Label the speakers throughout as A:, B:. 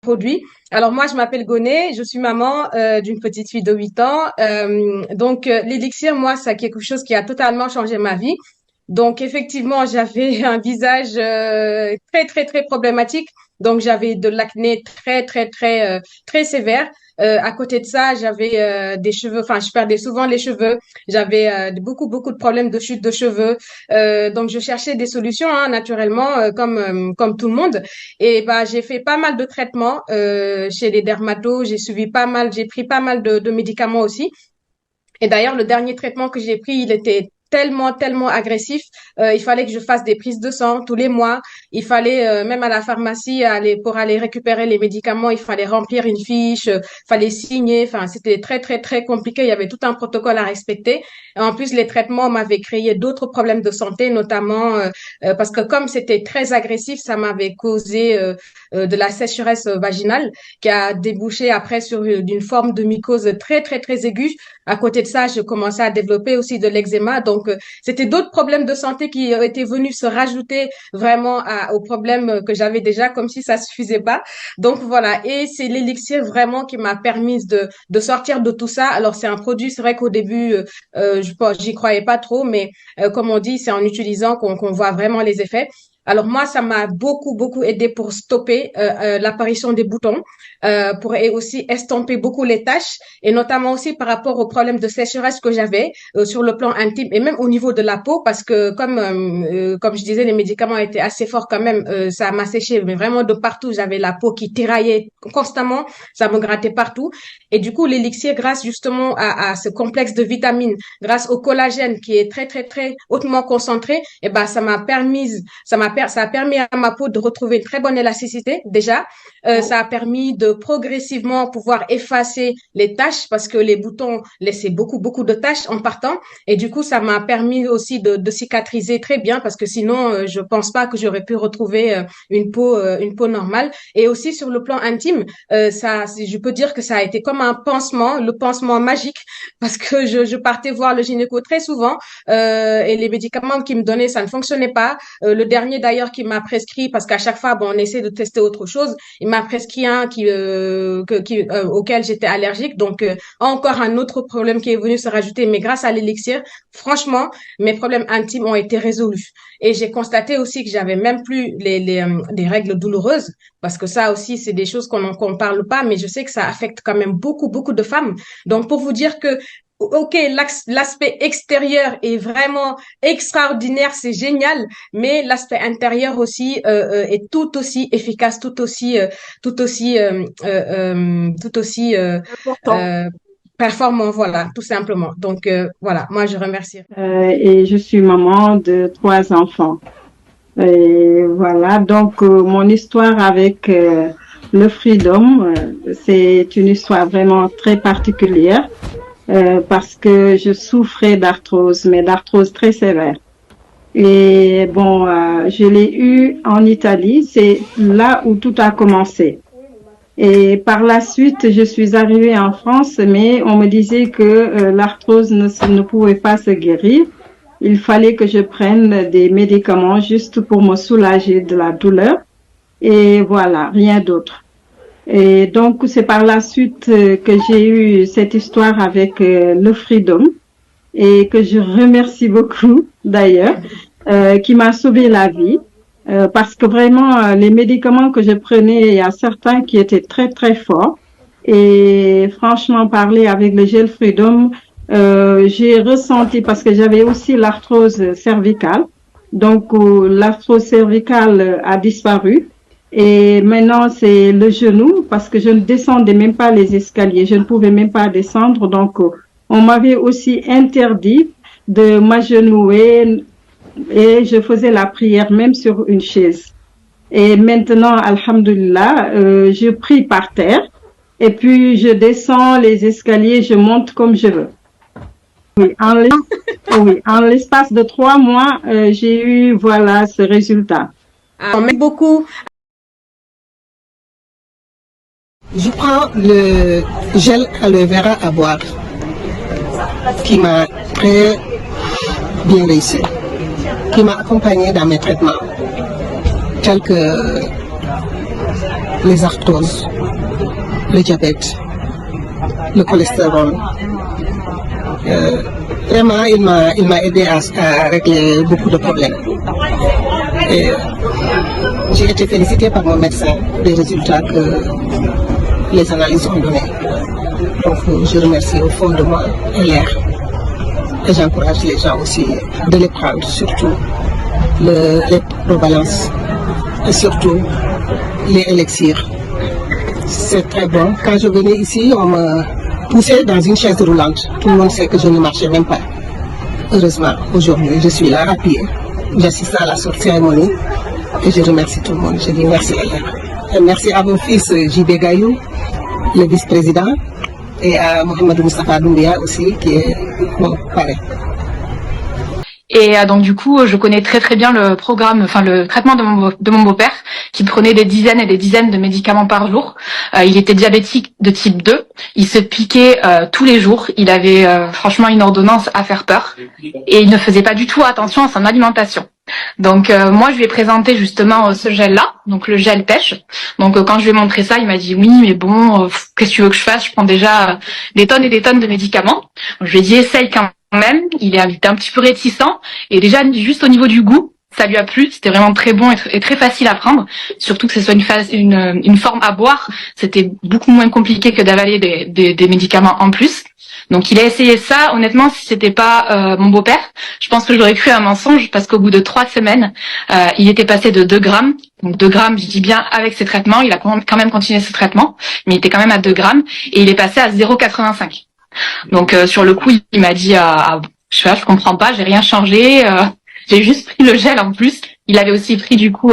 A: produit. Alors moi, je m'appelle Goné, je suis maman d'une petite fille de 8 ans. L'élixir, moi, c'est quelque chose qui a totalement changé ma vie. Donc effectivement, j'avais un visage très très très problématique. Donc j'avais de l'acné très sévère. À côté de ça, j'avais des cheveux, enfin je perdais souvent les cheveux. J'avais beaucoup de problèmes de chute de cheveux. Donc je cherchais des solutions hein, naturellement comme tout le monde. Et bah j'ai fait pas mal de traitements chez les dermatos. J'ai suivi pas mal, j'ai pris pas mal de médicaments aussi. Et d'ailleurs, le dernier traitement que j'ai pris, il était tellement agressif. Il fallait que je fasse des prises de sang tous les mois. Il fallait même à la pharmacie aller pour aller récupérer les médicaments, il fallait remplir une fiche, fallait signer. Enfin, c'était très compliqué. Il y avait tout un protocole à respecter. Et en plus, les traitements m'avaient créé d'autres problèmes de santé, notamment parce que comme c'était très agressif, ça m'avait causé de la sécheresse vaginale qui a débouché après sur une forme de mycose très aiguë. À côté de ça, je commençais à développer aussi de l'eczéma. Donc, c'était d'autres problèmes de santé qui étaient venus se rajouter vraiment aux problèmes que j'avais déjà, comme si ça suffisait pas. Donc, voilà. Et c'est l'élixir vraiment qui m'a permis de sortir de tout ça. Alors, c'est un produit, c'est vrai qu'au début, j'y croyais pas trop, mais comme on dit, c'est en utilisant qu'on voit vraiment les effets. Alors moi, ça m'a beaucoup aidé pour stopper l'apparition des boutons, pour aussi estomper beaucoup les taches et notamment aussi par rapport aux problèmes de sécheresse que j'avais sur le plan intime et même au niveau de la peau parce que comme je disais, les médicaments étaient assez forts quand même, ça m'a séché mais vraiment de partout. J'avais la peau qui tiraillait constamment, ça me grattait partout et du coup l'élixir, grâce justement à ce complexe de vitamines, grâce au collagène qui est très hautement concentré, et ben ça a permis à ma peau de retrouver une très bonne élasticité déjà. Ça a permis de progressivement pouvoir effacer les taches parce que les boutons laissaient beaucoup de taches en partant. Et du coup, ça m'a permis aussi de cicatriser très bien parce que sinon, je pense pas que j'aurais pu retrouver une peau normale. Et aussi sur le plan intime, je peux dire que ça a été comme un pansement, le pansement magique parce que je partais voir le gynéco très souvent et les médicaments qu'il me donnait, ça ne fonctionnait pas. Le dernier d'ailleurs qui m'a prescrit, parce qu'à chaque fois, bon, on essaie de tester autre chose, il m'a prescrit un auquel j'étais allergique. Donc, encore un autre problème qui est venu se rajouter. Mais grâce à l'élixir, franchement, mes problèmes intimes ont été résolus. Et j'ai constaté aussi que j'avais même plus des règles douloureuses, parce que ça aussi, c'est des choses qu'on parle pas, mais je sais que ça affecte quand même beaucoup de femmes. Donc, pour vous dire que ok, l'aspect extérieur est vraiment extraordinaire, c'est génial, mais l'aspect intérieur aussi est tout aussi efficace, tout aussi
B: Important.
A: euh, performant, voilà, tout simplement. Donc voilà, moi je remercie.
B: Et je suis maman de 3 enfants. Et voilà, donc mon histoire avec le Freedom, c'est une histoire vraiment très particulière parce que je souffrais d'arthrose, mais d'arthrose très sévère. Et bon, je l'ai eu en Italie, c'est là où tout a commencé. Et par la suite, je suis arrivée en France, mais on me disait que l'arthrose ne pouvait pas se guérir. Il fallait que je prenne des médicaments juste pour me soulager de la douleur. Et voilà, rien d'autre. Et donc, c'est par la suite que j'ai eu cette histoire avec le Freedom et que je remercie beaucoup d'ailleurs, qui m'a sauvé la vie. Parce que vraiment, les médicaments que je prenais, il y a certains qui étaient très forts. Et franchement, parler avec le gel Freedom, j'ai ressenti, parce que j'avais aussi l'arthrose cervicale. Donc, l'arthrose cervicale a disparu. Et maintenant, c'est le genou, parce que je ne descendais même pas les escaliers. Je ne pouvais même pas descendre. Donc, on m'avait aussi interdit de m'agenouiller et je faisais la prière même sur une chaise. Et maintenant, alhamdulillah, je prie par terre et puis je descends les escaliers, je monte comme je veux. Oui, en l'espace de 3 mois, j'ai eu, voilà, ce résultat.
A: Merci beaucoup.
C: Je prends le gel aloe vera à boire qui m'a très bien réussi, qui m'a accompagné dans mes traitements, tels que les arthroses, le diabète, le cholestérol. Vraiment, il m'a aidé à régler beaucoup de problèmes. Et j'ai été félicitée par mon médecin des résultats que les analyses ont donnés. Donc, je remercie au fond de moi LR. Et j'encourage les gens aussi de les prendre, surtout les probalances et surtout les élixirs. C'est très bon. Quand je venais ici, on me poussait dans une chaise roulante. Tout le monde sait que je ne marchais même pas. Heureusement, aujourd'hui, je suis là à pied. J'assiste à la cérémonie et je remercie tout le monde. Je dis merci à elle. Et merci à mon fils JB Gayou, le vice-président, et à Mohamed Moustapha Doumbia aussi, qui est mon parrain.
D: Et donc du coup, je connais très très bien le programme, enfin le traitement de mon beau-père, qui prenait des dizaines et des dizaines de médicaments par jour. Il était diabétique de type 2. Il se piquait tous les jours. Il avait franchement une ordonnance à faire peur. Et il ne faisait pas du tout attention à son alimentation. Donc moi, je lui ai présenté justement ce gel-là, donc le gel pêche. Donc quand je lui ai montré ça, il m'a dit oui, mais bon, qu'est-ce que tu veux que je fasse? Je prends déjà des tonnes et des tonnes de médicaments. Donc, je lui ai dit essaye quand même. Il était un petit peu réticent et déjà juste au niveau du goût, ça lui a plu. C'était vraiment très bon et très facile à prendre. Surtout que ce soit une forme à boire, c'était beaucoup moins compliqué que d'avaler des médicaments en plus. Donc il a essayé ça. Honnêtement, si c'était pas mon beau-père, je pense que j'aurais cru un mensonge parce qu'au bout de 3 semaines, il était passé de 2 grammes. Donc 2 grammes, je dis bien avec ses traitements. Il a quand même continué ses traitements, mais il était quand même à 2 grammes et il est passé à 0,85. Donc sur le coup, il m'a dit je comprends pas, j'ai rien changé, j'ai juste pris le gel en plus. Il avait aussi pris du coup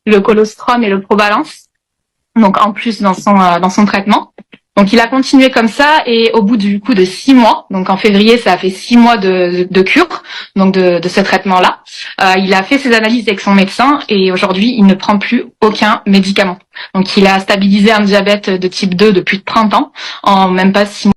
D: le colostrum et le probalance, donc en plus dans son traitement. Donc il a continué comme ça et au bout du coup de 6 mois, donc en février ça a fait 6 mois de cure, donc de ce traitement-là. Il a fait ses analyses avec son médecin et aujourd'hui il ne prend plus aucun médicament. Donc il a stabilisé un diabète de type 2 depuis 30 ans en même pas 6 mois.